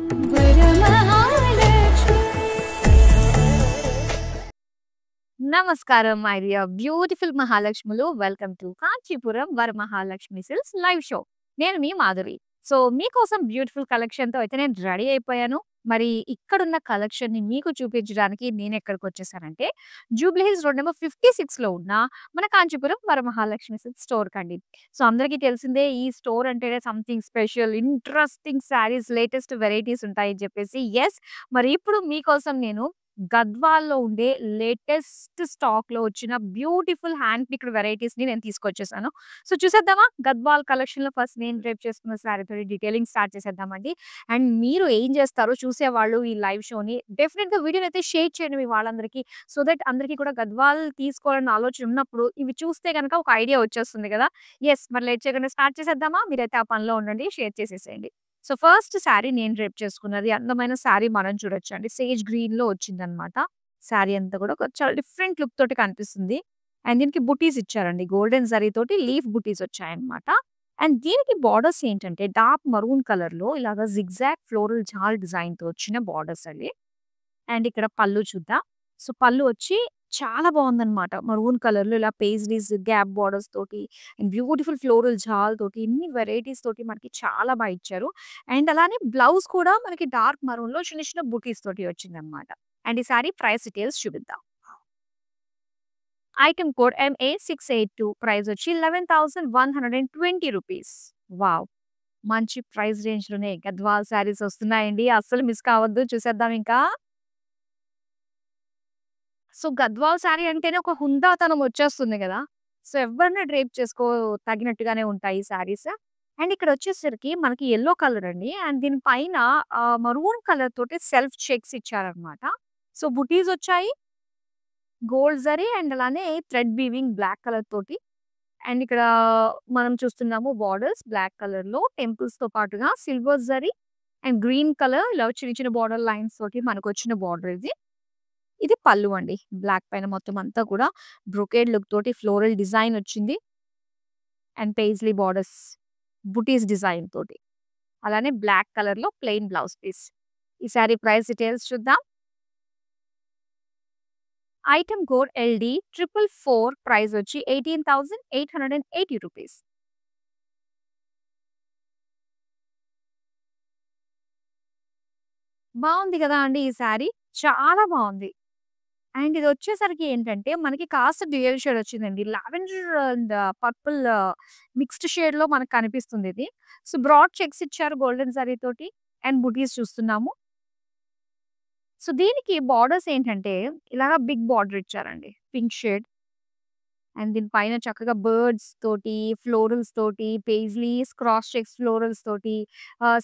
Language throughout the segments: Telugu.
వరమహాలక్ష్మి నమస్కారం మై డియర్ బ్యూటిఫుల్ మహాలక్ష్ములు. Welcome to Kanchipuram Varamahalakshmi silks live show. నేను మీ మాధవి. సో మీకోసం బ్యూటిఫుల్ కలెక్షన్‌తో అయితే నేను రెడీ అయిపోయాను. మరి ఇక్కడున్న కలెక్షన్‌ని మీకు చూపించడానికి నేనెక్కడికొచ్చేసానంటే, జూబ్లీ హిల్స్ రోడ్ నంబర్ 56లో ఉన్న మన కాంచీపురం వరమహాలక్ష్మి సిల్క్స్ స్టోర్‌కండి. సో అందరికీ తెలిసిందే ఈ స్టోర్ అంటేనే something special, interesting saris, latest varieties ఉంటాయని చెప్పేసి. యెస్, మరి ఇప్పుడు మీకోసం నేను గద్వాల్‌లో ఉండే లేటెస్ట్ స్టాక్‌లో వచ్చిన బ్యూటిఫుల్ హ్యాండ్ పిక్డ్ వెరైటీస్‌ని నేను తీసుకొచ్చేసాను. సో చూసేద్దామా? గద్వాల్ కలెక్షన్‌లో ఫస్ట్ నేను డ్రేప్ చేసుకున్న శారీతోటి డీటెయిలింగ్ స్టార్ట్ చేసేద్దామండి. అండ్ మీరు ఏం చేస్తారో చూసేవాళ్ళు ఈ లైవ్ షోని డెఫినిట్‌గా వీడియోనైతే షేర్ చేయండి మీ వాళ్ళందరికీ. సో దట్ అందరికీ కూడా గద్వాల్ తీసుకోవాలన్న ఆలోచన ఉన్నప్పుడు ఇవి చూస్తే గనక ఒక ఐడియా వచ్చేస్తుంది కదా! యెస్, మరి లేట్ చేయకుండా స్టార్ట్ చేసేద్దామా? మీరైతే ఆ పనిలో ఉండండి. షేర్ చేసేసేయండి. సో ఫస్ట్ శారీ నేను డ్రేప్ చేసుకున్నది అందమైన శారీ మనం చూడొచ్చండి. సేజ్ గ్రీన్‌లో వచ్చిందనమాట. శారీ అంతా కూడా ఒక చాలా డిఫరెంట్ లుక్ తోటి కనిపిస్తుంది. అండ్ దీనికి బుటీస్ ఇచ్చారండి. గోల్డెన్ జరీ తోటి లీఫ్ బుటీస్ వచ్చాయన్నమాట. అండ్ దీనికి బార్డర్స్ ఏంటంటే డార్క్ మరూన్ కలర్‌లో ఇలాగ జిగ్‌జాగ్ ఫ్లోరల్ జాల్ డిజైన్‌తో వచ్చిన బార్డర్స్ అండి. అండ్ ఇక్కడ పళ్ళు చూద్దాం. సో పళ్ళు వచ్చి చాలా బాగుందన్నమాట. మరూన్ కలర్‌లో ఇలా పేజ్లీస్, గ్యాప్ బార్డర్స్ తోటి అండ్ బ్యూటిఫుల్ ఫ్లోరల్ జాల్ తోటి ఇన్ని వెరైటీస్ తోటి మనకి చాలా బా ఇచ్చారు. అండ్ అలానే బ్లౌజ్ కూడా మనకి డార్క్ మరూన్‌లో చిన్న చిన్న బుటీస్ తోటి వచ్చిందన్నమాట. అండ్ ఈ సారీ ప్రైస్ డీటెయిల్స్ చూపిద్దాం. ఐటెమ్ కోడ్ MA682 ప్రైస్ వచ్చి 11,120 రూపీస్. వావ్! మంచి ప్రైస్ రేంజ్‌లోనే గద్వాల్ శారీస్ వస్తున్నాయండి. అస్సలు మిస్ కావద్దు. చూసేద్దాం ఇంకా. సో, గద్వాల్ శారీ అంటేనే ఒక హుందాతనం వచ్చేస్తుంది గదా! సో, ఎవరైనా డ్రేప్ తగినట్టుగానే ఉంటాయి ఈ శారీస్. అండ్ ఇక్కడొచ్చేసరికి మనకి యెల్లో కలర్ అండి. అండ్ దీని పైన మరూన్ కలర్ తోటి సెల్ఫ్ చెక్స్ ఇచ్చారనమాట. సో, బుటీస్ వచ్చాయి. గోల్డ్ జరీ అండ్ అలానే థ్రెడ్ వీవింగ్ బ్లాక్ కలర్ తోటి. అండ్ ఇక్కడ మనం చూస్తున్నాము బార్డర్స్ బ్లాక్ కలర్‌లో టెంపుల్స్‌తో పాటుగా silver zari and green colour ఇలా చిన్న చిన్న బార్డర్ లైన్స్ తోటి మనకొచ్చిన బార్డర్ ఇది. ఇది పళ్ళు అండి. బ్లాక్ పైన మొత్తం అంతా కూడా బ్రొకేడ్ లుక్ తోటి ఫ్లోరల్ డిజైన్ వచ్చింది. అండ్ పెయిస్లీ బార్డర్స్, బుటీస్ డిజైన్ తోటి. అలానే బ్లాక్ కలర్‌లో ప్లెయిన్ బ్లౌజ్ పీస్. ఈ సారీ ప్రైస్ డీటెయిల్స్ చూద్దాం. ఐటెమ్ కోడ్ LD444 ప్రైస్ వచ్చి 18,880 రూపీస్. బావుంది గదా అండి ఈ సారీ. చాలా బావుంది. అండ్ ఇదొచ్చేసరికి ఏంటంటే, మనకి కాస్త డ్యూయల్ షేడ్ వచ్చిందండి. లావెండర్ అండ్ పర్పుల్ మిక్స్డ్ షేడ్‌లో మనకు కనిపిస్తుందిది. సో, బ్రాడ్ చెక్స్ ఇచ్చారు గోల్డెన్ జరీ తోటి అండ్ బుటీస్ చూస్తున్నాము. సో, దీనికి బార్డర్స్ ఏంటంటే, ఇలాగ బిగ్ బార్డర్ ఇచ్చారండి. Pink shade. అండ్ దీని పైన చక్కగా బర్డ్స్ తోటి, ఫ్లోరల్స్ తోటి, పెయిస్లీస్, క్రాస్ చెక్స్ ఫ్లోరల్స్ తోటి,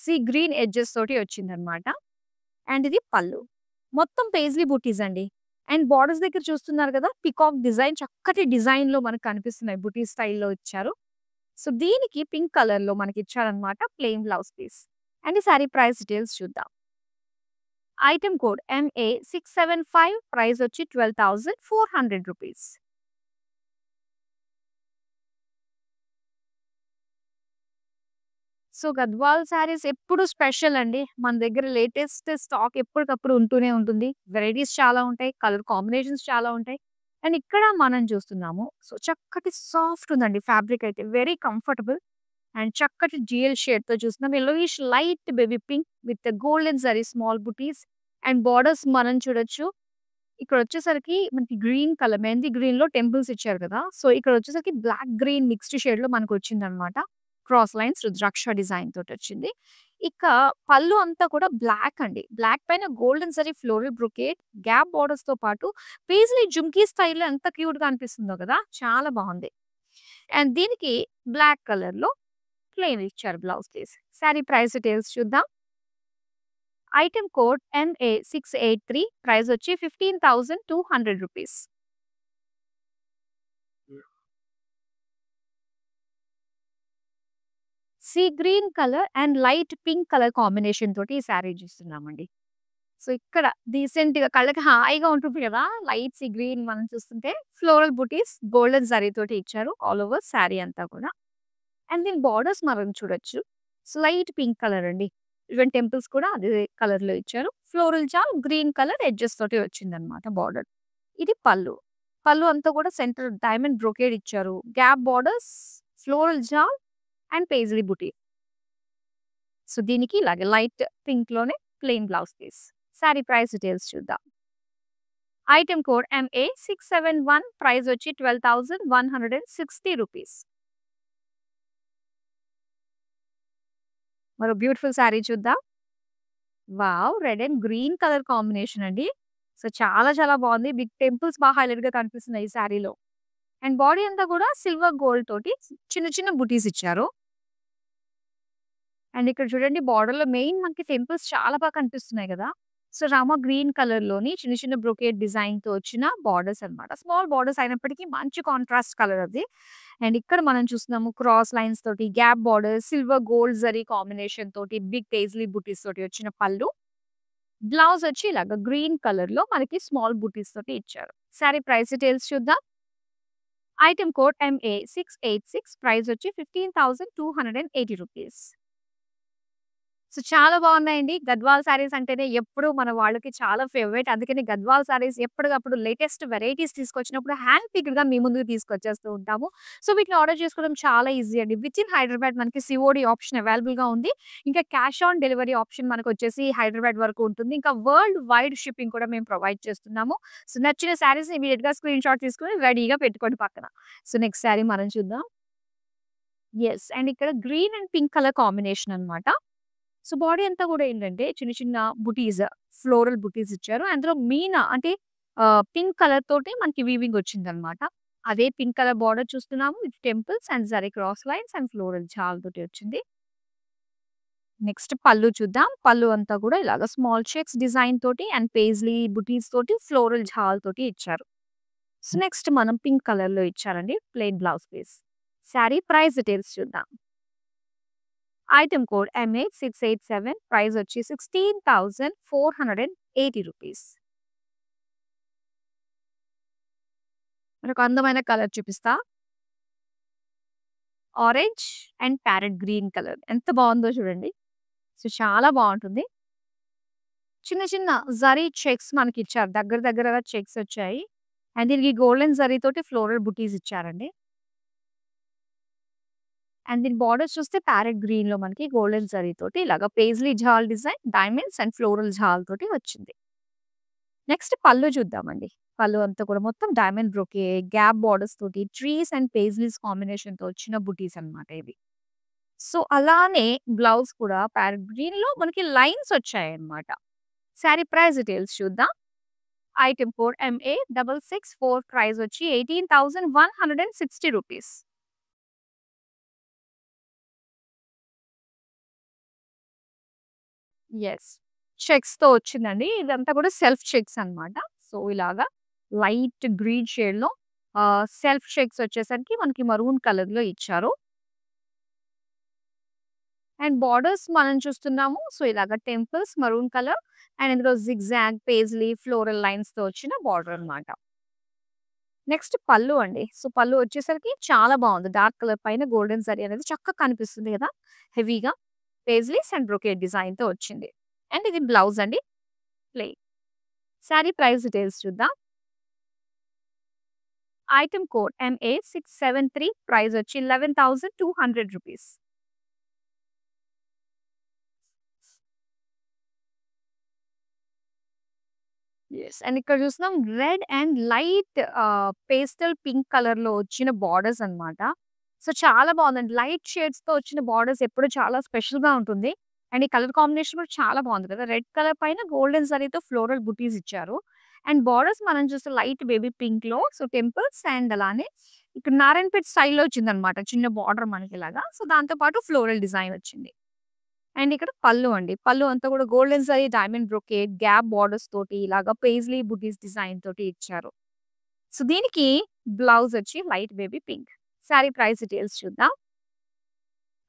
సీ గ్రీన్ ఎడ్జెస్ తోటి వచ్చిందనమాట. అండ్ ఇది పళ్ళు. మొత్తం పేజ్లీ బుటీస్ అండి. అండ్ బార్డర్స్ దగ్గర చూస్తున్నారు కదా! పీకాక్ డిజైన్ చక్కటి డిజైన్‌లో మనకు కనిపిస్తున్నాయి. బుటీ స్టైల్‌లో ఇచ్చారు. సో, దీనికి పింక్ కలర్‌లో మనకిచ్చారనమాట ప్లెయిన్ బ్లౌజ్ పీస్. అండ్ ఈ సారీ ప్రైస్ డీటెయిల్స్ చూద్దాం. ఐటెమ్ కోడ్ MA675 ప్రైస్ వచ్చి 12,400 రూపీస్. సో, గద్వాల్ శారీస్ ఎప్పుడు స్పెషల్ అండి. మన దగ్గర లేటెస్ట్ స్టాక్ ఎప్పటికప్పుడు ఉంటూనే ఉంటుంది. వెరైటీస్ చాలా ఉంటాయి. కలర్ కాంబినేషన్స్ చాలా ఉంటాయి. అండ్ ఇక్కడ మనం చూస్తున్నాము. సో, చక్కటి సాఫ్ట్ ఉందండి ఫ్యాబ్రిక్ అయితే. వెరీ కంఫర్టబుల్ అండ్ చక్కటి డ్యూయల్ షేడ్‌తో చూస్తున్నాం. Yellowish light baby pink with golden zari small buttis and borders మనం చూడొచ్చు. ఇక్కడొచ్చేసరికి మనకి గ్రీన్ కలర్ మెహందీ గ్రీన్‌లో టెంపుల్స్ ఇచ్చారు కదా! సో, ఇక్కడొచ్చేసరికి బ్లాక్ గ్రీన్ మిక్స్డ్ షేడ్‌లో మనకొచ్చిందనమాట. క్రాస్ లైన్స్ రుద్రాక్ష డిజైన్ తోటొచ్చింది. ఇక పళ్ళు అంతా కూడా బ్లాక్ అండి. బ్లాక్ పైన golden zari floral brocade, gap బార్డర్స్‌తో పాటు పేజ్లీ జుమ్కీ స్టైల్‌లో ఎంత క్యూట్‌గా అనిపిస్తుందో కదా! చాలా బావుంది. అండ్ దీనికి బ్లాక్ కలర్‌లో ప్లెయిన్ ఇచ్చారు blouse piece. Sari price details చూద్దాం. ఐటెమ్ కోడ్ MA683 ప్రైస్ వచ్చి 15,200 rupees. Sea green colour and light pink colour combination తోటి ఈ సారీ చూస్తున్నామండి. సో, ఇక్కడ డీసెంట్‌గా కళ్ళకి హాయిగా ఉంటుంది కదా! లైట్ సీ గ్రీన్ మనం చూస్తుంటే ఫ్లోరల్ బుటీస్ గోల్డెన్ జరీ తోటి ఇచ్చారు ఆల్ ఓవర్ సారీ అంతా కూడా. అండ్ దీని బార్డర్స్ మనం చూడొచ్చు. స్లైట్ పింక్ కలర్ అండి. ఈవెన్ టెంపుల్స్ కూడా అదే కలర్‌లో ఇచ్చారు. ఫ్లోరల్ జాల్ గ్రీన్ కలర్ ఎడ్జెస్ తోటి వచ్చిందనమాట బార్డర్. ఇది పళ్ళు. పళ్ళు అంతా కూడా సెంటర్ డైమండ్ బ్రొకేడ్ ఇచ్చారు. Gap borders, floral jaal and paisley buti. So, దీనికి ఇలాగే లైట్ పింక్‌లోనే plain blouse piece. Sari price details చూద్దాం. ఐటెమ్ కోడ్ MA671 ప్రైస్ వచ్చి 12,160 రూపీస్. మరో బ్యూటిఫుల్ సారీ చూద్దాం. Wow! Red and green colour combination అండి. సో, చాలా చాలా బావుంది. బిగ్ టెంపుల్స్ హైలైట్‌గా కనిపిస్తున్నాయి ఈ సారీలో. అండ్ బాడీ అంతా కూడా సిల్వర్ గోల్డ్ తోటి చిన్న చిన్న బుటీస్ ఇచ్చారు. అండ్ ఇక్కడ చూడండి బార్డర్‌లో మెయిన్ మనకి టెంపుల్స్ చాలా బాగా కనిపిస్తున్నాయి గదా! సో, రామా గ్రీన్ కలర్‌లోని చిన్న చిన్న బ్రొకేడ్ డిజైన్‌తో వచ్చిన బార్డర్స్ అన్నమాట. స్మాల్ బార్డర్స్ అయినప్పటికీ మంచి కాంట్రాస్ట్ కలర్ అది. అండ్ ఇక్కడ మనం చూస్తున్నాము క్రాస్ లైన్స్ తోటి, gap borders, silver gold zari combination తోటి, బిగ్ పేజ్లీ బుటీస్ తోటి వచ్చిన పళ్ళు. బ్లౌజ్ వచ్చి ఇలాగ గ్రీన్ కలర్‌లో మనకి స్మాల్ బుటీస్ తోటి ఇచ్చారు. సారీ ప్రైస్ డీటెయిల్స్ చూద్దాం. ఐటెమ్ కోడ్ MA686 ప్రైస్ వచ్చి 15,280 రూపీస్. సో, చాలా బాగున్నాయండి. గద్వాల్ సారీస్ అంటేనే ఎప్పుడు మన వాళ్ళకి చాలా ఫేవరెట్. అందుకని గద్వాల్ సారీస్ ఎప్పటికప్పుడు లేటెస్ట్ వెరైటీస్ తీసుకొచ్చినప్పుడు హ్యాండ్ పిక్డ్‌గా మీ ముందుకు తీసుకొచ్చేస్తూ ఉంటాము. సో, వీటిని ఆర్డర్ చేసుకోవడం చాలా ఈజీ అండి. వితిన్ హైదరాబాద్ మనకి సిఓడి ఆప్షన్ అవైలబుల్‌గా ఉంది. ఇంకా క్యాష్ ఆన్ డెలివరీ ఆప్షన్ మనకొచ్చేసి హైదరాబాద్ వరకు ఉంటుంది. ఇంకా వరల్డ్ వైడ్ షిప్పింగ్ కూడా మేము ప్రొవైడ్ చేస్తున్నాము. సో, నచ్చిన సారీస్‌ని ఇమ్మీడియేట్‌గా స్క్రీన్‌షాట్ తీసుకొని రెడీగా పెట్టుకోండి పక్కన. సో, నెక్స్ట్ సారీ మనం చూద్దాం. యెస్. అండ్ ఇక్కడ green and pink colour combination అన్నమాట. సో, బాడీ అంతా గూడా ఏంటంటే చిన్న చిన్న బుటీస్, ఫ్లోరల్ బుటీస్ ఇచ్చారు. అందులో మీనా అంటే పింక్ కలర్ తోటి మనకి వీవింగ్ వచ్చిందనమాట. అదే పింక్ కలర్ బార్డర్ చూస్తున్నాము. With temples and zari cross lines and floral jaal తోటి వచ్చింది. నెక్స్ట్ పళ్ళు చూద్దాం. పళ్ళు అంతా కూడా ఇలాగ స్మాల్ చెక్స్ డిజైన్ తోటి అండ్ పేజ్లీ బుటీస్ తోటి ఫ్లోరల్ జాల్ తోటి ఇచ్చారు. సో, నెక్స్ట్ మనం పింక్ కలర్‌లో ఇచ్చారండి plain blouse piece. Sari price details చూద్దాం. ఐటెమ్ కోడ్ MA687 ప్రైస్ వచ్చి 16,480 రూపీస్. మరొక అందమైన కలర్ చూపిస్తా. Orange and parrot green colour ఎంత బావుందో చూడండి. సో, చాలా బావుంటుంది. చిన్న చిన్న జరీ చెక్స్ మనకిచ్చారు. దగ్గర దగ్గరగా చెక్స్ వచ్చాయి. అండ్ దీనికి గోల్డెన్ జరీ తోటి ఫ్లోరల్ బుటీస్ ఇచ్చారండి. అండ్ దీని బార్డర్స్ చూస్తే ప్యారెట్ గ్రీన్‌లో మనకి గోల్డెన్ జరీ తోటి ఇలాగ పేజ్లీ జాల్ design, diamonds and floral jaal తోటి వచ్చింది. నెక్స్ట్ పళ్ళు చూద్దామండి. పళ్ళు అంతా కూడా మొత్తం డైమండ్ బ్రొకే, గ్యాప్ బార్డర్స్ తోటి ట్రీస్ అండ్ పేజ్లీస్ కాంబినేషన్‌తో వచ్చిన బుటీస్ అన్నమాట ఇవి. సో, అలానే బ్లౌజ్ కూడా ప్యారెట్ గ్రీన్‌లో మనకి లైన్స్ వచ్చాయన్నమాట. సారీ ప్రైస్ డీటెయిల్స్ చూద్దాం. ఐటెమ్ కోడ్ MA664 ప్రైస్ వచ్చి 18,160 రూపీస్. యెస్. చెక్స్‌తో వచ్చిందండి. ఇదంతా కూడా సెల్ఫ్ చెక్స్ అన్నమాట. సో, ఇలాగా లైట్ గ్రీన్ షేడ్‌లో సెల్ఫ్ చెక్స్ వచ్చేసరికి మనకి మరూన్ కలర్‌లో ఇచ్చారు. అండ్ బార్డర్స్ మనం చూస్తున్నాము. సో, ఇలాగ టెంపుల్స్ మరూన్ కలర్ అండ్ ఇందులో జిగ్‌జాగ్, పేజ్లీ, ఫ్లోరల్ లైన్స్‌తో వచ్చిన బార్డర్ అన్నమాట. నెక్స్ట్ పళ్ళు అండి. సో, పళ్ళు వచ్చేసరికి చాలా బావుంది. డార్క్ కలర్ పైన గోల్డెన్ జరీ అనేది చక్కగా కనిపిస్తుంది కదా! హెవీగా పేజ్లీస్ అండ్ బ్రొకేడ్ డిజైన్‌తో వచ్చింది. అండ్ ఇది బ్లౌజ్ అండి. ప్లెయిన్. సారీ ప్రైస్ డీటెయిల్స్ చూద్దాం. ఐటెమ్ కోడ్ MA673 ప్రైస్ వచ్చి 11,200 రూపీస్. యెస్. అండ్ ఇక్కడ చూస్తున్నాం red and light pastel pink కలర్‌లో వచ్చిన బార్డర్స్ అన్నమాట. సో, చాలా బావుందండి. లైట్ షేడ్స్‌తో వచ్చిన బార్డర్స్ ఎప్పుడు చాలా స్పెషల్‌గా ఉంటుంది. అండ్ ఈ కలర్ కాంబినేషన్ కూడా చాలా బావుంది కదా! రెడ్ కలర్ పైన గోల్డెన్ జరీతో ఫ్లోరల్ బుటీస్ ఇచ్చారు. అండ్ బార్డర్స్ మనం చూస్తే లైట్ బేబీ పింక్‌లో సో, టెంపుల్స్ అండ్ అలానే ఇక్కడ నారాయణపేట్ స్టైల్‌లో వచ్చిందన్నమాట. చిన్న బార్డర్ మనకిలాగా. సో, దాంతో పాటు ఫ్లోరల్ డిజైన్ వచ్చింది. అండ్ ఇక్కడ పళ్ళు అండి. పళ్ళు అంతా కూడా golden zari diamond brocade, gap borders తోటి ఇలాగా పేజ్లీ బుటీస్ డిజైన్ తోటి ఇచ్చారు. సో, దీనికి బ్లౌజ్ వచ్చి light baby pink. Sorry price details చూద్దాం.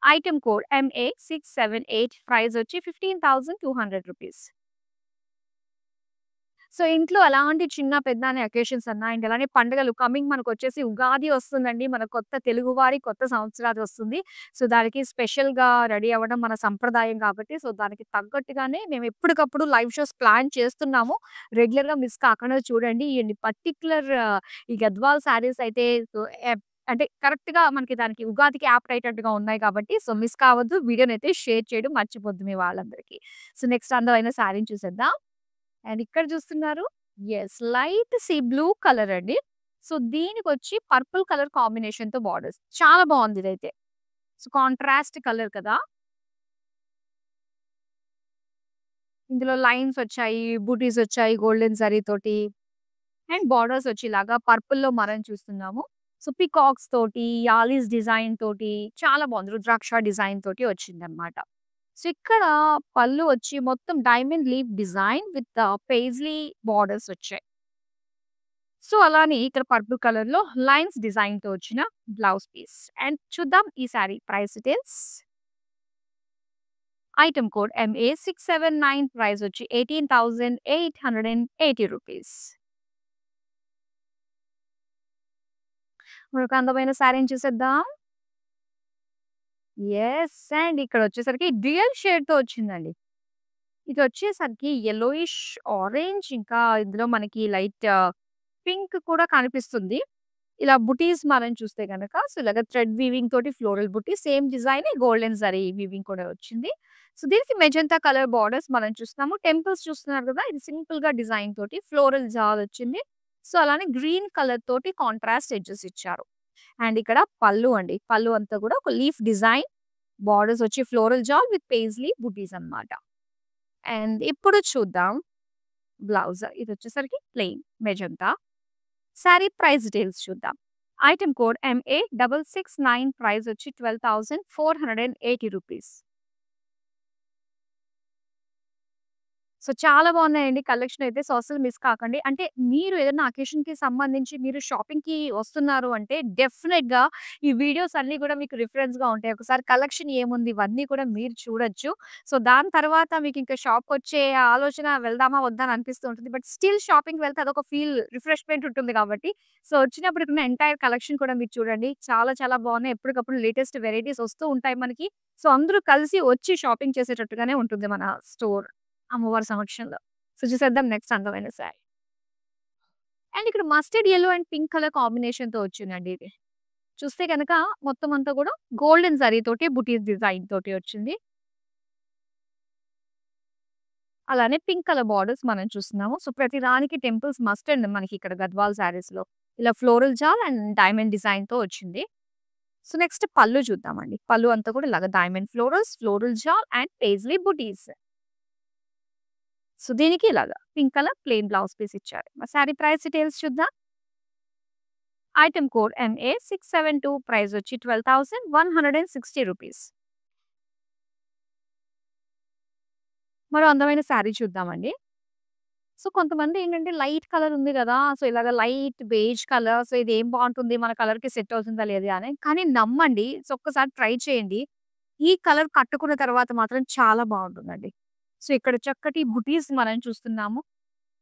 ఐటెమ్ కోడ్ MA678 ప్రైస్ వచ్చి 15,200 రూపీస్. సో, ఇంట్లో ఎలాంటి చిన్న, పెద్ద అనే అకేషన్స్ అన్నా అండ్ అలానే పండుగలు కమింగ్ మనకొచ్చేసి ఉగాది వస్తుందండి. మన కొత్త తెలుగువారి కొత్త సంవత్సరాది వస్తుంది. సో, దానికి స్పెషల్‌గా రెడీ అవ్వడం మన సంప్రదాయం కాబట్టి, సో, దానికి తగ్గట్టుగానే మేము ఎప్పటికప్పుడు లైవ్ షోస్ ప్లాన్ చేస్తున్నాము. రెగ్యులర్‌గా మిస్ కాకుండా చూడండి. ఈ పర్టిక్యులర్ ఈ గద్వాల్ శారీస్ అయితే సో, అంటే కరెక్ట్‌గా మనకి దానికి ఉగాదికి యాప్ట్ అయ్యేటట్టుగా ఉన్నాయి కాబట్టి, సో, మిస్ కావద్దు. వీడియోనైతే షేర్ చేయడం మర్చిపోద్దు మీ వాళ్ళందరికీ. సో, నెక్స్ట్ అందమైన శారీని చూసేద్దాం. అండ్ ఇక్కడ చూస్తున్నారు. Yes. Light sea blue colour అండి. సో, దీనికొచ్చి పర్పుల్ కలర్ కాంబినేషన్‌తో బోర్డర్స్. చాలా బావుంది ఇదైతే. సో, కాంట్రాస్ట్ కలర్ కదా! ఇందులో లైన్స్ వచ్చాయి, బూటీస్ వచ్చాయి గోల్డెన్ జరీ తోటి. అండ్ బోర్డర్స్ వచ్చి ఇలాగా పర్పుల్‌లో మనం చూస్తున్నాము. సో, పీకాక్స్ తోటి, యాలీస్ డిజైన్ తోటి చాలా బావుంది. రుద్రాక్ష డిజైన్ తోటి వచ్చిందన్నమాట. సో, ఇక్కడ పళ్ళు వచ్చి మొత్తం diamond leaf design with paisley borders వచ్చాయి. సో, అలానే ఇక్కడ పర్పుల్ కలర్‌లో లైన్స్ డిజైన్‌తో వచ్చిన బ్లౌజ్ పీస్. అండ్ చూద్దాం ఈ sari price details. Item code MA679 price వచ్చి 18,880 రూపీస్. మరొక అందమైన సారీని చూసేద్దాం. యెస్. అండ్ ఇక్కడొచ్చేసరికి డ్యూయల్ షేడ్‌తో వచ్చిందండి. ఇదొచ్చేసరికి యెల్లోయిష్ ఆరెంజ్ ఇంకా ఇందులో మనకి లైట్ పింక్ కూడా కనిపిస్తుంది. ఇలా బుటీస్ మనం చూస్తే గనక సో, ఇలాగ థ్రెడ్ వీవింగ్ తోటి ఫ్లోరల్ బుటీ సేమ్ డిజైనే గోల్డెన్ జరీ వీవింగ్ కూడా వచ్చింది. సో, దీనికి మెజంతా కలర్ బోర్డర్స్ మనం చూస్తున్నాము. టెంపుల్స్ చూస్తున్నారు కదా! ఇది సింపుల్‌గా డిజైన్ తోటి ఫ్లోరల్ జాల్ వచ్చింది. సో, అలానే గ్రీన్ కలర్ తోటి కాంట్రాస్ట్ ఎడ్జెస్ ఇచ్చారు. అండ్ ఇక్కడ పళ్ళు అండి. పళ్ళు అంతా కూడా ఒక లీఫ్ డిజైన్. బోర్డర్స్ వచ్చి floral jaal with paisley butis అన్నమాట. అండ్ ఇప్పుడు చూద్దాం బ్లౌజ్. ఇదొచ్చేసరికి plain magenta. Sari price details చూద్దాం. ఐటెమ్ కోడ్ MA669 ప్రైస్ వచ్చి 12,480 రూపీస్. సో, చాలా బాగున్నాయండి కలెక్షన్ అయితే. సో, అస్సలు మిస్ కాకండి. అంటే మీరు ఏదైనా అకేషన్‌కి సంబంధించి మీరు షాపింగ్‌కి వస్తున్నారు అంటే డెఫినెట్‌గా ఈ వీడియోస్ అన్నీ కూడా మీకు రిఫరెన్స్‌గా ఉంటాయి. ఒకసారి కలెక్షన్ ఏముంది ఇవన్నీ కూడా మీరు చూడొచ్చు. సో, దాని తర్వాత మీకు ఇంకా షాప్‌కొచ్చే ఆలోచన వెళ్దామా వద్దా అని అనిపిస్తూ ఉంటుంది. బట్ స్టిల్ షాపింగ్‌కి వెళ్తే అదొక ఫీల్ రిఫ్రెష్‌మెంట్ ఉంటుంది కాబట్టి సో, వచ్చినప్పుడు ఉన్న ఎంటైర్ కలెక్షన్ కూడా మీరు చూడండి. చాలా చాలా బాగున్నాయి. ఎప్పటికప్పుడు లేటెస్ట్ వెరైటీస్ వస్తూ ఉంటాయి మనకి. సో, అందరూ కలిసి వచ్చి షాపింగ్ చేసేటట్టుగానే ఉంటుంది మన స్టోర్. అమ్మవారి సమక్షంలో. సో, చూసేద్దాం నెక్స్ట్ అందమైన శారీ. అండ్ ఇక్కడ mustard yellow and pink colour కాంబినేషన్‌తో వచ్చిందండి ఇది. చూస్తే గనక మొత్తం అంతా కూడా గోల్డెన్ జరీ తోటి బుటీస్ డిజైన్ తోటి వచ్చింది. అలానే పింక్ కలర్ బోర్డర్స్ మనం చూస్తున్నాము. సో, ప్రతి దానికి టెంపుల్స్ మస్ట్ అండ్ మనకి ఇక్కడ గద్వాల్ శారీస్‌లో. ఇలా ఫ్లోరల్ జాల్ అండ్ డైమండ్ డిజైన్‌తో వచ్చింది. సో, నెక్స్ట్ పళ్ళు చూద్దామండి. పళ్ళు అంతా కూడా ఇలాగ diamond florals, floral jaal and paisley butis. So, దీనికి ఇలాగా pink colour plain blouse piece ఇచ్చారు. మరి సారీ ప్రైస్ డీటెయిల్స్ చూద్దాం. ఐటెమ్ కోడ్ MA672 ప్రైస్ వచ్చి 12,160 రూపీస్. మరో అందమైన సారీ చూద్దామండి. సో, కొంతమంది ఏంటంటే లైట్ కలర్ ఉంది గదా! సో, ఇలాగ లైట్ బేజ్ కలర్ సో, ఇది ఏం బావుంటుంది మన కలర్‌కి సెట్ అవుతుందా లేదా అని. కానీ నమ్మండి. సో, ఒక్కసారి ట్రై చేయండి. ఈ కలర్ కట్టుకున్న తర్వాత మాత్రం చాలా బావుంటుందండి. సో, ఇక్కడ చక్కటి బుటీస్ మనం చూస్తున్నాము.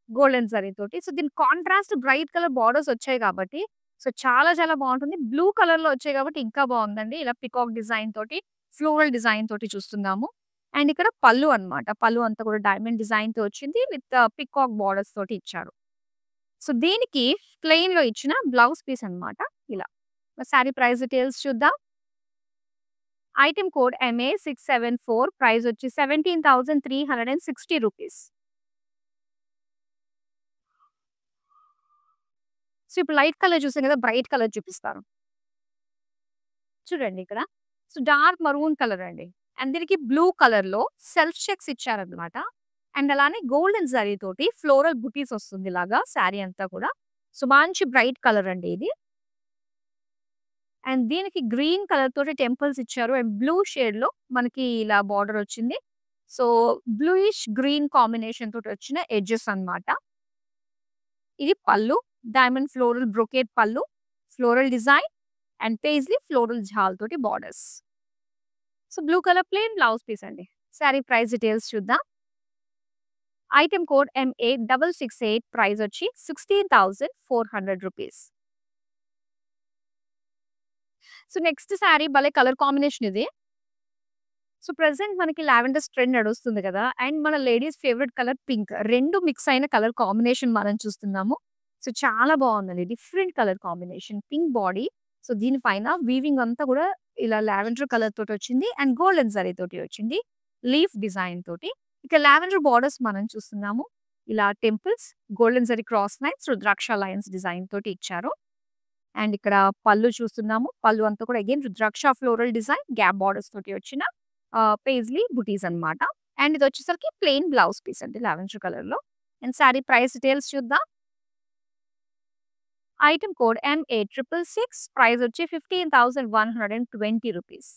గోల్డెన్ జరీతోటి. సో, దీనికి కాంట్రాస్ట్ బ్రైట్ కలర్ బోర్డర్స్ వచ్చాయి కాబట్టి, సో, చాలా చాలా బావుంటుంది. బ్లూ కలర్‌లో వచ్చాయి కాబట్టి ఇంకా బావుందండి. ఇలా పీకాక్ డిజైన్ తోటి, ఫ్లోరల్ డిజైన్ తోటి చూస్తున్నాము. అండ్ ఇక్కడ పళ్ళు అన్నమాట. పళ్ళు అంతా కూడా డైమండ్ డిజైన్‌తో వచ్చింది. విత్ పీకాక్ బోర్డర్స్ తోటి ఇచ్చారు. సో, దీనికి ప్లెయిన్‌లో ఇచ్చిన బ్లౌజ్ పీస్ అన్నమాట ఇలా. సారీ ప్రైస్ డీటెయిల్స్ చూద్దాం. ఐటెమ్ కోడ్ MA674 ప్రైస్ వచ్చి 17,360 రూపీస్. సో, ఇప్పుడు లైట్ కలర్ చూసాం కదా! బ్రైట్ కలర్ చూపిస్తాను. చూడండి ఇక్కడ. సో, డార్క్ మరూన్ కలర్ అండి. అండ్ దీనికి బ్లూ కలర్‌లో సెల్ఫ్ చెక్స్ ఇచ్చారన్నమాట. అండ్ అలానే గోల్డెన్ జరీ తోటి ఫ్లోరల్ బుటీస్ వస్తుంది ఇలాగా శారీ అంతా కూడా. సో, మంచి బ్రైట్ కలర్ అండి ఇది. అండ్ దీనికి గ్రీన్ కలర్ తోటి టెంపుల్స్ ఇచ్చారు. అండ్ బ్లూ షేడ్‌లో మనకి ఇలా బార్డర్ వచ్చింది. సో, బ్లూయిష్ గ్రీన్ కాంబినేషన్ తోటి వచ్చిన ఎడ్జెస్ అన్నమాట. ఇది పళ్ళు. డైమండ్ ఫ్లోరల్ బ్రొకేట్ పళ్ళు. Floral design and paisley floral jaal తోటి borders. So, blue colour plain blouse piece అండి. సారీ ప్రైస్ డీటెయిల్స్ చూద్దాం. ఐటెమ్ కోడ్ MA668 ప్రైస్ వచ్చి 16,400 రూపీస్. సో, నెక్స్ట్ శారీ భలే కలర్ కాంబినేషన్ ఇది. సో, ప్రెజెంట్ మనకి లావెండర్స్ ట్రెండ్ నడుస్తుంది కదా! అండ్ మన ladies favourite colour pink. 2 mix అయిన కలర్ కాంబినేషన్ మనం చూస్తున్నాము. సో, చాలా బావుందండి. Different colour combination. Pink body. So, దీని పైన వీవింగ్ అంతా కూడా ఇలా లావెండర్ కలర్ తోటొచ్చింది. అండ్ గోల్డెన్ జరీ తోటి వచ్చింది. లీఫ్ డిజైన్ తోటి. ఇక లావెండర్ బోర్డర్స్ మనం చూస్తున్నాము. ఇలా temples, golden zari cross lines, rudraksha lines design తోటి ఇచ్చారు. అండ్ ఇక్కడ పళ్ళు చూస్తున్నాము. పళ్ళు అంతా కూడా again rudraksha floral design, gap borders తోటి వచ్చిన పేజ్లీ బుటీస్ అన్నమాట. అండ్ ఇదొచ్చేసరికి ప్లెయిన్ బ్లౌజ్ పీస్ అండి లావెండర్ కలర్‌లో. అండ్ సారీ ప్రైస్ డీటెయిల్స్ చూద్దాం. ఐటెమ్ కోడ్ MA666 ప్రైస్ వచ్చి 15,120 రూపీస్.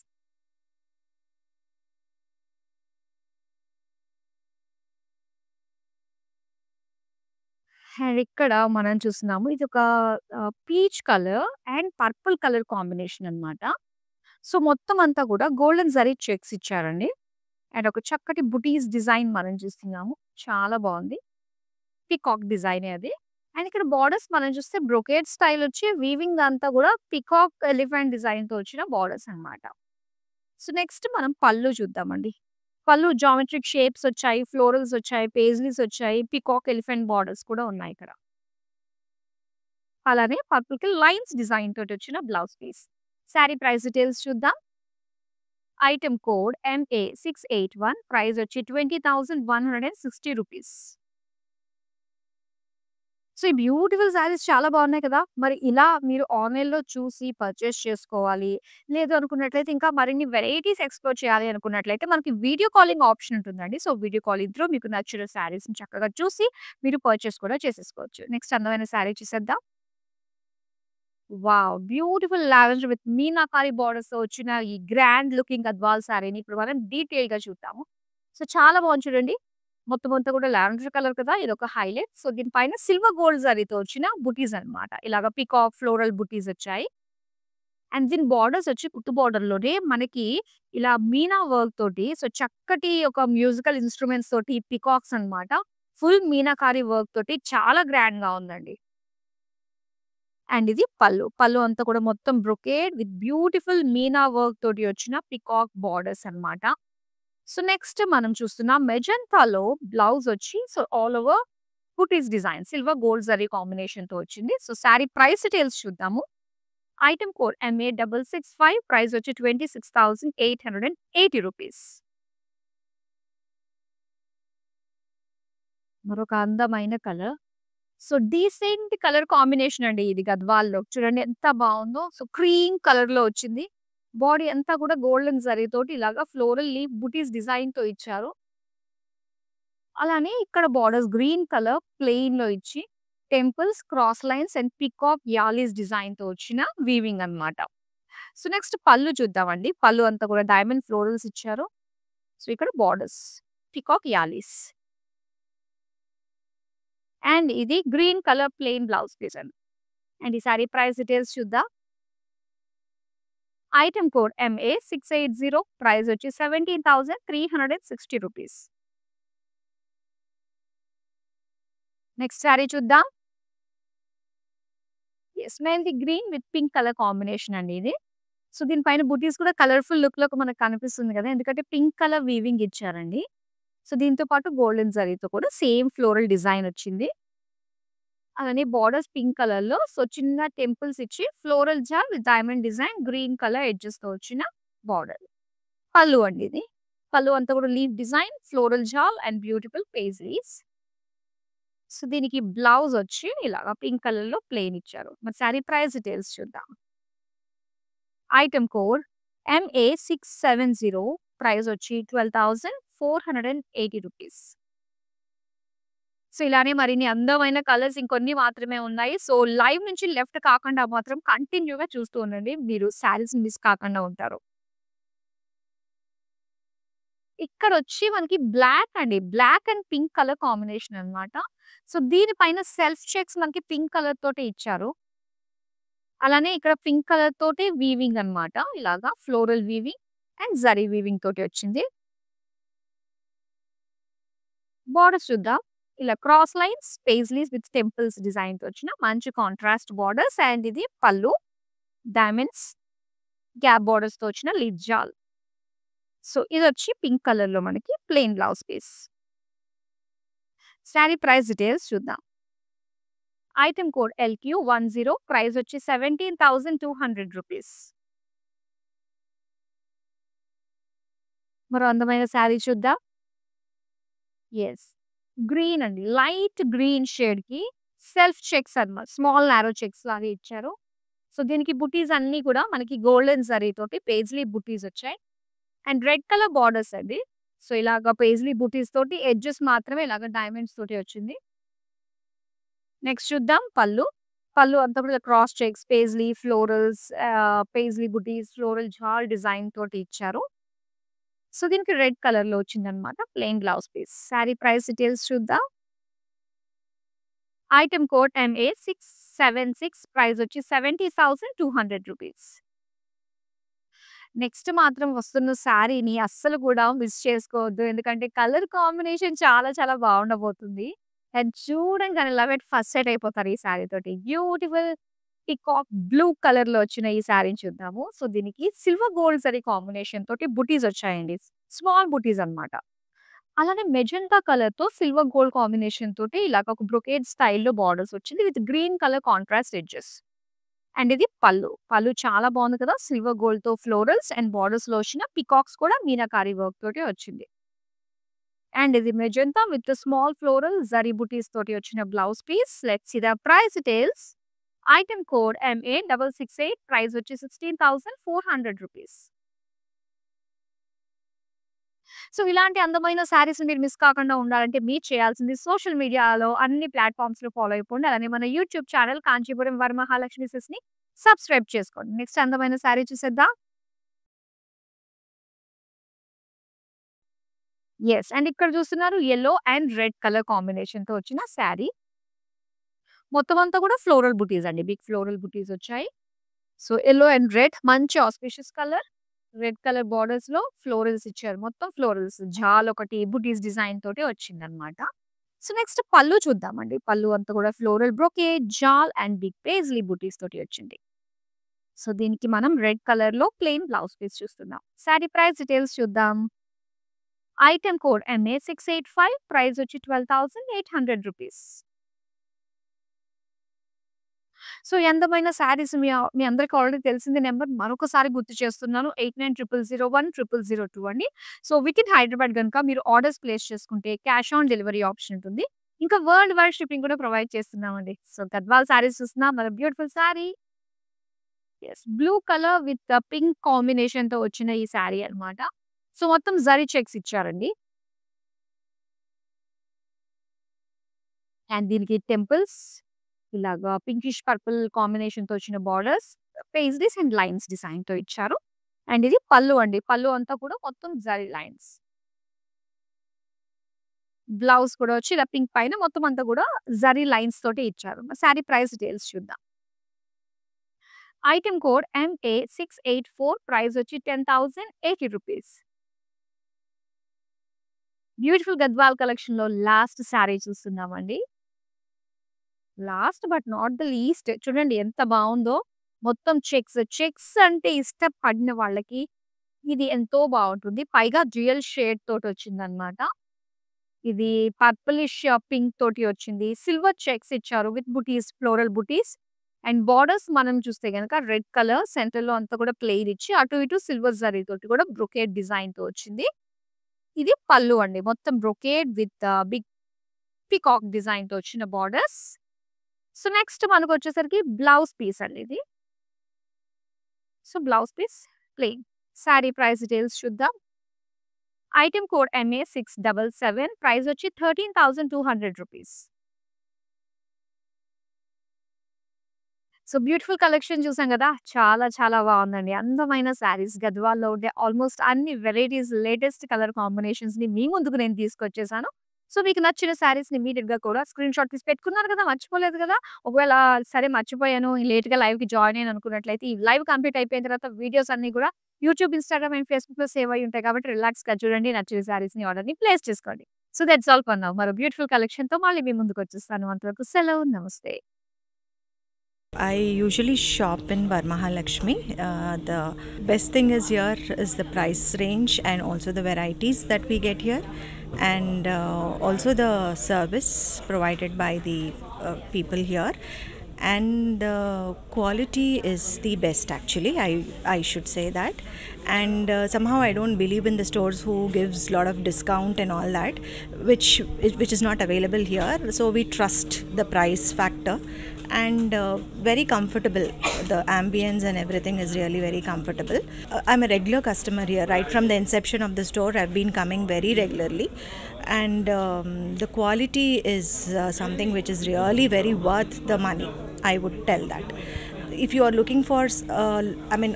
అండ్ ఇక్కడ మనం చూస్తున్నాము. ఇదొక peach colour and purple colour combination అన్నమాట. సో, మొత్తం అంతా కూడా గోల్డెన్ జరీ చెక్స్ ఇచ్చారండి. అండ్ ఒక చక్కటి బుటీస్ డిజైన్ మనం చూస్తున్నాము. చాలా బావుంది. పీకాక్ డిజైనే అది. అండ్ ఇక్కడ బోర్డర్స్ మనం చూస్తే బ్రొకేడ్ స్టైల్ వచ్చి వీవింగ్ అంతా కూడా పీకాక్ ఎలిఫెంట్ డిజైన్‌తో వచ్చిన బోర్డర్స్ అన్నమాట. సో, నెక్స్ట్ మనం పళ్ళు చూద్దామండి. పళ్ళు జామెట్రిక్ షేప్స్ వచ్చాయి, ఫ్లోరల్స్ వచ్చాయి, పేజ్లీస్ వచ్చాయి, పీకాక్ ఎలిఫెంట్ బోర్డర్స్ కూడా ఉన్నాయి ఇక్కడ. అలానే పర్పుల్‌కి లైన్స్ డిజైన్ తోటి వచ్చిన blouse piece. Sari price details చూద్దాం. ఐటెమ్ కోడ్ MA681 ప్రైస్ వచ్చి 20,160 రూపీస్. సో, ఈ బ్యూటిఫుల్ శారీస్ చాలా బాగున్నాయి కదా! మరి ఇలా మీరు ఆన్‌లైన్‌లో చూసి పర్చేస్ చేసుకోవాలి. లేదు అనుకున్నట్లయితే ఇంకా మరిన్ని వెరైటీస్ ఎక్స్‌ప్లోర్ చేయాలి అనుకున్నట్లయితే మనకి వీడియో కాలింగ్ ఆప్షన్ ఉంటుందండి. సో, వీడియో కాలింగ్ త్రూ మీకు నచ్చిన శారీస్‌ని చక్కగా చూసి మీరు పర్చేస్ కూడా చేసేసుకోవచ్చు. నెక్స్ట్ అందమైన శారీ చూసేద్దాం. Wow! Beautiful lavender with meenakari బోర్డర్స్‌తో వచ్చిన ఈ గ్రాండ్ లుకింగ్ గద్వాల్ శారీని ఇప్పుడు మనం డీటెయిల్‌గా చూద్దాము. సో, చాలా బాగుంది చూడండి. మొత్తం అంతా కూడా లావెండర్ కలర్ కదా! ఇదొక హైలైట్. సో, దీని పైన సిల్వర్ గోల్డ్ జరీతో వచ్చిన బుటీస్ అన్నమాట. ఇలాగ పీకాక్ ఫ్లోరల్ బుటీస్ వచ్చాయి. అండ్ దీని బోర్డర్స్ వచ్చి కుట్టు బోర్డర్‌లోనే మనకి ఇలా మీనా వర్క్ తోటి సో, చక్కటి ఒక మ్యూజికల్ ఇన్‌స్ట్రుమెంట్స్ తోటి పీకాక్స్ అన్నమాట. ఫుల్ మీనాకారి వర్క్ తోటి చాలా గ్రాండ్‌గా ఉందండి. అండ్ ఇది పళ్ళు. పళ్ళు అంతా కూడా మొత్తం brocade with beautiful Meena work తోటి వచ్చిన పీకాక్ బోర్డర్స్ అన్నమాట. సో, నెక్స్ట్ మనం చూస్తున్నాం మెజెంటాలో బ్లౌజ్ వచ్చి సో, ఆల్ ఓవర్ బుటీస్ డిజైన్ సిల్వర్ గోల్డ్ జరీ కాంబినేషన్‌తో వచ్చింది. సో, సారీ ప్రైస్ డీటెయిల్స్ చూద్దాము. ఐటెమ్ కోడ్ MA665 ప్రైస్ వచ్చి 26,880 రూపీస్. మరొక అందమైన colour. So, decent colour combination అండి ఇది గద్వాల్‌లో. చూడండి ఎంత బావుందో. సో, క్రీమ్ కలర్‌లో వచ్చింది. బాడీ అంతా కూడా గోల్డెన్ జరీతోటి ఇలాగా ఫ్లోరల్ లీఫ్ బుటీస్ డిజైన్‌తో ఇచ్చారు. అలానే ఇక్కడ బోర్డర్స్ గ్రీన్ కలర్ ప్లెయిన్‌లో ఇచ్చి temples, cross lines and peacock allies డిజైన్‌తో వచ్చిన వీవింగ్ అన్నమాట. సో, నెక్స్ట్ పళ్ళు చూద్దామండి. పళ్ళు అంతా కూడా డైమండ్ ఫ్లోరల్స్ ఇచ్చారు. సో, ఇక్కడ బోర్డర్స్ పీకాక్ యాలీస్. అండ్ ఇది green colour plain blouse piece అండి. అండ్ ఈ సారీ ప్రైస్ డీటెయిల్స్ చూద్దాం. ఐటెమ్ కోడ్ MA680 ప్రైస్ వచ్చి 17,360 రూపీస్. నెక్స్ట్ సారీ చూద్దాం. Yes mehndi green with pink colour combination అండి ఇది. సో, దీని పైన బుటీస్ కూడా కలర్‌ఫుల్ లుక్‌లో మనకు కనిపిస్తుంది కదా! ఎందుకంటే పింక్ కలర్ వీవింగ్ ఇచ్చారండి. సో, దీంతో పాటు గోల్డెన్ జరీతో కూడా సేమ్ ఫ్లోరల్ డిజైన్ వచ్చింది. అలానే బోర్డర్స్ పింక్ కలర్‌లో సో, చిన్న టెంపుల్స్ ఇచ్చి floral jaal with diamond design green colour ఎడ్జెస్‌తో వచ్చిన బోర్డర్. పళ్ళు అండి ఇది. పళ్ళు అంతా కూడా leaf design, floral jaal and beautiful paisleys. So, దీనికి బ్లౌజ్ వచ్చి ఇలాగ పింక్ కలర్‌లో ప్లెయిన్ ఇచ్చారు. మరి సారీ ప్రైస్ డీటెయిల్స్ చూద్దాం. ఐటెమ్ కోడ్ MA670 ప్రైస్ వచ్చి 12,480 రూపీస్. సో, ఇలానే మరిన్ని అందమైన కలర్స్ ఇంకొన్ని మాత్రమే ఉన్నాయి. సో, లైవ్ నుంచి లెఫ్ట్ కాకుండా మాత్రం కంటిన్యూ‌గా చూస్తూ ఉండండి. మీరు శారీస్ మిస్ కాకుండా ఉంటారు. ఇక్కడొచ్చి మనకి బ్లాక్ అండి. Black and pink colour combination అన్నమాట. సో, దీని పైన సెల్ఫ్ చెక్స్ మనకి పింక్ కలర్ తోటే ఇచ్చారు. అలానే ఇక్కడ పింక్ కలర్ తోటి వీవింగ్ అన్నమాట. ఇలాగా floral weaving and zari weaving తోటి వచ్చింది. బోర్డర్స్ చూద్దాం. ఇలా cross lines, paisleys with temples డిజైన్‌తో వచ్చిన మంచి కాంట్రాస్ట్ బోర్డర్స్ అండ్ ఇది పళ్ళు, డైమండ్స్, గ్యాప్ బోర్డర్స్‌తో వచ్చిన లీడ్ జాల్. సో, ఇదొచ్చి పింక్ కలర్‌లో మనకి plain blouse piece. Sari price details చూద్దాం. ఐటెమ్ కోడ్ LQ10 ప్రైస్ వచ్చి 17,200 రూపీస్. మరో అందమైన శారీ చూద్దాం. యెస్. గ్రీన్ అండి. లైట్ గ్రీన్ షేడ్‌కి సెల్ఫ్ చెక్స్ అన్నమాట. స్మాల్ నారో చెక్స్ లాగా ఇచ్చారు. సో, దీనికి బుటీస్ అన్నీ కూడా మనకి గోల్డెన్ జరీతోటి పేజ్లీ బుటీస్ వచ్చాయి. అండ్ రెడ్ కలర్ బోర్డర్స్ అండి. సో, ఇలాగ పేజ్లీ బుటీస్ తోటి ఎడ్జెస్ మాత్రమే ఇలాగ డైమండ్స్ తోటి వచ్చింది. నెక్స్ట్ చూద్దాం పళ్ళు. పళ్ళు అంతా కూడా cross checks, paisley, florals, paisley బుటీస్, ఫ్లోరల్ జాల్ డిజైన్ తోటి ఇచ్చారు. సో, దీనికి రెడ్ కలర్‌లో వచ్చిందన్నమాట. Plain blouse piece. Sari price details చూద్దాం. ఐటెమ్ కోడ్ MA676 ప్రైస్ వచ్చి 70,200 రూపీస్. నెక్స్ట్ మాత్రం వస్తున్న శారీని అస్సలు కూడా మిస్ చేసుకోవద్దు. ఎందుకంటే కలర్ కాంబినేషన్ చాలా చాలా బాగుండబోతుంది. అండ్ చూడంగానే లవ్ ఎట్ ఫస్ట్ సైట్ అయిపోతారు ఈ శారీ తోటి. బ్యూటిఫుల్ పీకాక్ బ్లూ కలర్‌లో వచ్చిన ఈ శారీని చూద్దాము. సో, దీనికి సిల్వర్ గోల్డ్ జరీ కాంబినేషన్ తోటి బుటీస్ వచ్చాయండి. స్మాల్ బుటీస్ అన్నమాట. అలానే మెజెంటా కలర్‌తో సిల్వర్ గోల్డ్ కాంబినేషన్ తోటి ఇలాగ ఒక బ్రొకేడ్ స్టైల్‌లో బోర్డర్స్ వచ్చింది with green colour contrast edges. And ఇది పళ్ళు. పళ్ళు చాలా బాగుంది కదా! సిల్వర్ గోల్డ్‌తో ఫ్లోరల్స్ అండ్ బోర్డర్స్‌లో వచ్చిన పీకాక్స్ కూడా మీనాకారి వర్క్ తోటి వచ్చింది. అండ్ ఇది magenta with small floral zari butis తోటి వచ్చిన blouse piece. Let's see the price details. Item code MA668 price వచ్చి 16,400 రూపీస్. సో, ఇలాంటి అందమైన శారీస్‌ని మీరు మిస్ కాకుండా ఉండాలంటే మీరు చేయాల్సింది సోషల్ మీడియాలో అన్ని ప్లాట్‌ఫార్మ్స్‌లో ఫాలో అయిపోండి. అలానే మన యూట్యూబ్ ఛానల్ కాంచీపురం వరమహాలక్ష్మి సిల్క్స్‌ని సబ్స్క్రైబ్ చేసుకోండి. నెక్స్ట్ అందమైన శారీ చూసేద్దాం. యెస్. అండ్ ఇక్కడ చూస్తున్నారు యెల్లో అండ్ రెడ్ కలర్ కాంబినేషన్‌తో వచ్చిన శారీ. మొత్తం అంతా కూడా ఫ్లోరల్ బుటీస్ అండి. బిగ్ ఫ్లోరల్ బుటీస్ వచ్చాయి. సో, యెల్లో అండ్ రెడ్ మంచి ఆస్పిషియస్ కలర్. రెడ్ కలర్ బోర్డర్స్‌లో ఫ్లోరల్స్ ఇచ్చారు. మొత్తం ఫ్లోరల్స్ జాల్ ఒకటి బుటీస్ డిజైన్ తోటి వచ్చిందన్నమాట. సో, నెక్స్ట్ పళ్ళు చూద్దామండి. పళ్ళు అంతా కూడా floral brocade, jaal and big paisley butis తోటి వచ్చింది. సో, దీనికి మనం రెడ్ కలర్‌లో ప్లెయిన్ బ్లౌజ్ పీస్ చూస్తున్నాం. శారీ ప్రైస్ డీటెయిల్స్ చూద్దాం. ఐటెమ్ కోడ్ MA685 ప్రైస్ వచ్చి 12,800 రూపీస్. సో, ఈ అందమైన శారీస్ మీ అందరికి ఆల్రెడీ తెలిసింది నంబర్ మరొకసారి గుర్తు చేస్తున్నాను. 8900010002 అండి. సో, వితిన్ హైదరాబాద్ గనుక మీరు ఆర్డర్స్ ప్లేస్ చేసుకుంటే క్యాష్ ఆన్ డెలివరీ ఆప్షన్ ఉంటుంది. ఇంకా వరల్డ్ వైడ్ షిప్పింగ్ కూడా ప్రొవైడ్ చేస్తున్నామండి. సో, గద్వాల్ శారీస్ చూస్తున్నాం. మన beautiful sari. Yes. Blue colour with pink కాంబినేషన్‌తో వచ్చిన ఈ శారీ అన్నమాట. సో, మొత్తం జరీ చెక్స్ ఇచ్చారండి. అండ్ దీనికి టెంపుల్స్ ఇలాగా పింకిష్ పర్పుల్ కాంబినేషన్‌తో వచ్చిన బోర్డర్స్, పేజ్లీస్ అండ్ లైన్స్ డిజైన్‌తో ఇచ్చారు. అండ్ ఇది పళ్ళు అండి. పళ్ళు అంతా కూడా మొత్తం జరీ లైన్స్. బ్లౌజ్ కూడా వచ్చి ఇలా పింక్ పైన మొత్తం అంతా కూడా జరీ లైన్స్ తోటి ఇచ్చారు. శారీ ప్రైస్ డీటెయిల్స్ చూద్దాం. ఐటెమ్ కోడ్ MA684 ప్రైస్ వచ్చి 10,080 రూపీస్. బ్యూటిఫుల్ గద్వాల్ కలెక్షన్‌లో లాస్ట్ శారీ చూస్తున్నామండి. Last but not the least చూడండి ఎంత బావుందో. మొత్తం చెక్స్. చెక్స్ అంటే ఇష్టపడిన వాళ్ళకి ఇది ఎంతో బావుంటుంది. పైగా డ్యూయల్ షేడ్ తోటొచ్చిందనమాట. ఇది పర్పులిష్ పింక్ తోటి వచ్చింది. సిల్వర్ చెక్స్ ఇచ్చారు with buttis, floral buttis. And borders మనం చూస్తే గనక రెడ్ కలర్ సెంటర్‌లో అంతా కూడా ప్లెయిన్ ఇచ్చి అటు ఇటు సిల్వర్ జరీ తోటి కూడా బ్రొకేడ్ డిజైన్‌తో వచ్చింది. ఇది పళ్ళు అండి. మొత్తం బ్రొకేడ్ విత్ బిగ్ పీకాక్ డిజైన్‌తో వచ్చిన బోర్డర్స్. సో, నెక్స్ట్ మనకొచ్చేసరికి బ్లౌజ్ పీస్ అండి ఇది. So, blouse piece plain. Sari price details చూద్దాం. ఐటెమ్ కోడ్ MA677 ప్రైస్ వచ్చి 13,200 రూపీస్. సో, బ్యూటిఫుల్ కలెక్షన్ చూసాం గదా! చాలా చాలా బావుందండి. అందమైన శారీస్ గద్వాల్‌లో ఉండే ఆల్మోస్ట్ అన్ని వెరైటీస్ లేటెస్ట్ కలర్ కాంబినేషన్స్‌ని మీ ముందుకు నేను తీసుకొచ్చేసాను. సో, మీకు నచ్చిన శారీస్‌ని ఇమ్మీడియేట్‌గా కూడా స్క్రీన్‌షాట్ తీసి పెట్టుకున్నారు కదా! మర్చిపోలేదు కదా! ఒకవేళ సరే మర్చిపోయాను లేట్‌గా లైవ్‌కి జాయిన్ అయ్యాను అనుకున్నట్లయితే ఈ లైవ్ కంప్లీట్ అయిపోయిన తర్వాత వీడియోస్ అన్నీ కూడా యూట్యూబ్, ఇన్‌స్టాగ్రామ్ అండ్ ఫేస్‌బుక్‌లో సేవ్ అయ్యి ఉంటాయి కాబట్టి రిలాక్స్‌గా చూడండి. నచ్చిన శారీస్‌ని ఆర్డర్‌ని ప్లేస్ చేసుకోండి. So that's all for now. మరో బ్యూటిఫుల్ కలెక్షన్‌తో మళ్ళీ మీ ముందుకొచ్చేస్తాను. అంతవరకు సెలవు. నమస్తే. I usually shop in Varmahalakshmi. The best thing is here is the price range and also the varieties that we get here, and also the service provided by the people here. And the quality is the best actually. I should say that. And somehow I don't believe in the stores who gives lot of discount and all that, which is not available here. So we trust the price factor, and very comfortable. The ambience and everything is really very comfortable. I'm a regular customer here right from the inception of the store. I've been coming very regularly, and the quality is something which is really very worth the money, I would tell that. If you are looking for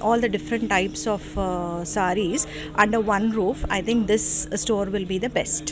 all the different types of saris under one roof, I think this store will be the best.